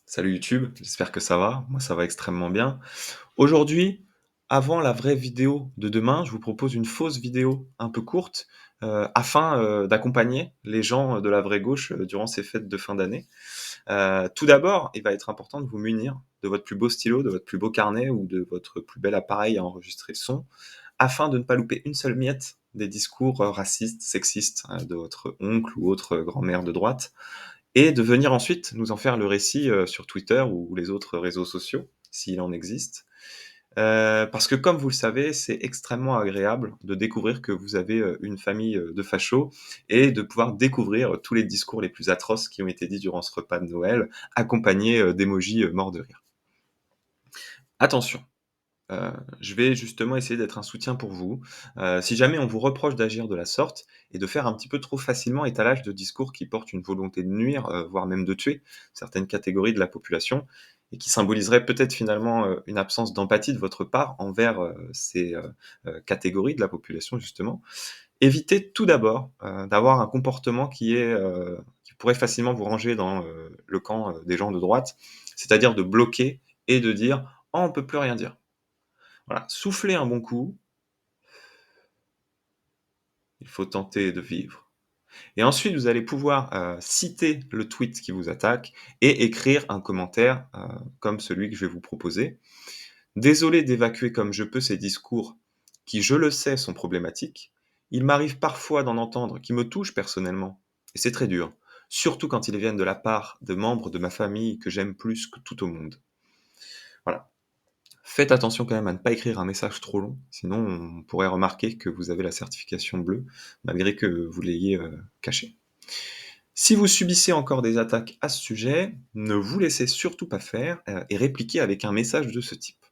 Salut YouTube, j'espère que ça va. Moi, ça va extrêmement bien. Aujourd'hui, avant la vraie vidéo de demain, je vous propose une fausse vidéo un peu courte, afin, d'accompagner les gens de la vraie gauche, durant ces fêtes de fin d'année. Tout d'abord, il va être important de vous munir de votre plus beau stylo, de votre plus beau carnet ou de votre plus bel appareil à enregistrer son, afin de ne pas louper une seule miette des discours, racistes, sexistes, de votre oncle ou autre, grand-mère de droite et de venir ensuite nous en faire le récit, sur Twitter ou les autres réseaux sociaux, s'il en existe. Parce que comme vous le savez, c'est extrêmement agréable de découvrir que vous avez, une famille, de fachos et de pouvoir découvrir tous les discours les plus atroces qui ont été dits durant ce repas de Noël, accompagnés, d'émojis, morts de rire. Attention, je vais justement essayer d'être un soutien pour vous. Si jamais on vous reproche d'agir de la sorte et de faire un petit peu trop facilement étalage de discours qui portent une volonté de nuire, voire même de tuer certaines catégories de la population et qui symboliseraient peut-être finalement, une absence d'empathie de votre part envers, ces, catégories de la population justement. Évitez tout d'abord, d'avoir un comportement qui pourrait facilement vous ranger dans, le camp, des gens de droite, c'est-à-dire de bloquer et de dire: «Oh on peut plus rien dire». Voilà, soufflez un bon coup, il faut tenter de vivre. Et ensuite, vous allez pouvoir, citer le tweet qui vous attaque et écrire un commentaire, comme celui que je vais vous proposer. «Désolé d'évacuer comme je peux ces discours qui, je le sais, sont problématiques. Il m'arrive parfois d'en entendre qui me touchent personnellement et c'est très dur, surtout quand ils viennent de la part de membres de ma famille que j'aime plus que tout au monde». Voilà. Faites attention quand même à ne pas écrire un message trop long, sinon on pourrait remarquer que vous avez la certification bleue, malgré que vous l'ayez, cachée. Si vous subissez encore des attaques à ce sujet, ne vous laissez surtout pas faire, et répliquez avec un message de ce type: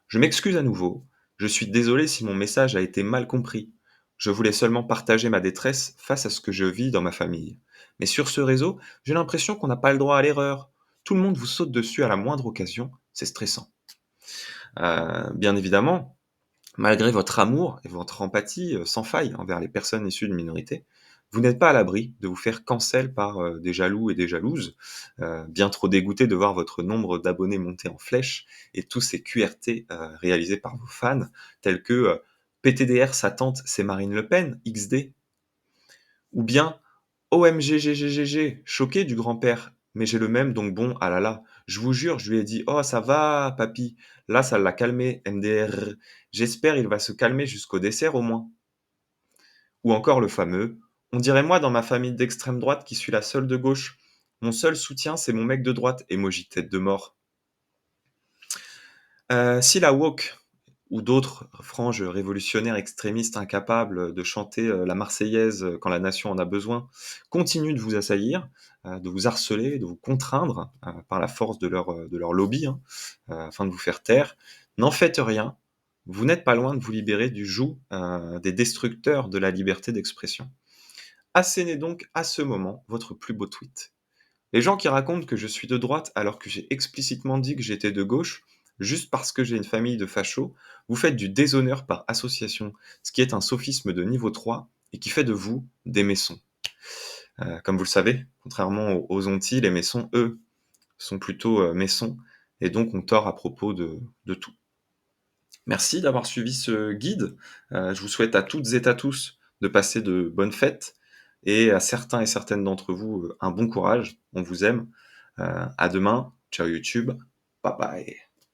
«Je m'excuse à nouveau, je suis désolé si mon message a été mal compris. Je voulais seulement partager ma détresse face à ce que je vis dans ma famille. Mais sur ce réseau, j'ai l'impression qu'on n'a pas le droit à l'erreur. Tout le monde vous saute dessus à la moindre occasion, c'est stressant». Bien évidemment, malgré votre amour et votre empathie, sans faille envers les personnes issues de minorités, vous n'êtes pas à l'abri de vous faire cancel par, des jaloux et des jalouses, bien trop dégoûtés de voir votre nombre d'abonnés monter en flèche et tous ces QRT, réalisés par vos fans tels que, «PTDR sa tante c'est Marine Le Pen, XD» ou bien «OMGGGGG, choqué du grand-père, mais j'ai le même donc bon, ah là là. Je vous jure, je lui ai dit: "Oh ça va papy"». Là ça l'a calmé, MDR. J'espère il va se calmer jusqu'au dessert au moins. Ou encore le fameux: «On dirait moi dans ma famille d'extrême droite qui suis la seule de gauche. Mon seul soutien c'est mon mec de droite, emoji tête de mort». Si la woke ou d'autres franges révolutionnaires extrémistes incapables de chanter, la Marseillaise, quand la nation en a besoin, continuent de vous assaillir, de vous harceler, de vous contraindre, par la force de leur lobby, hein, afin de vous faire taire, n'en faites rien. Vous n'êtes pas loin de vous libérer du joug, des destructeurs de la liberté d'expression. Assénez donc à ce moment votre plus beau tweet. Les gens qui racontent que je suis de droite alors que j'ai explicitement dit que j'étais de gauche, juste parce que j'ai une famille de fachos, vous faites du déshonneur par association, ce qui est un sophisme de niveau 3 et qui fait de vous des maçons. Comme vous le savez, contrairement aux Ontis, les maçons, eux, sont plutôt maçons et donc ont tort à propos de tout. Merci d'avoir suivi ce guide. Je vous souhaite à toutes et à tous de passer de bonnes fêtes et à certains et certaines d'entre vous, un bon courage. On vous aime. À demain. Ciao YouTube. Bye bye.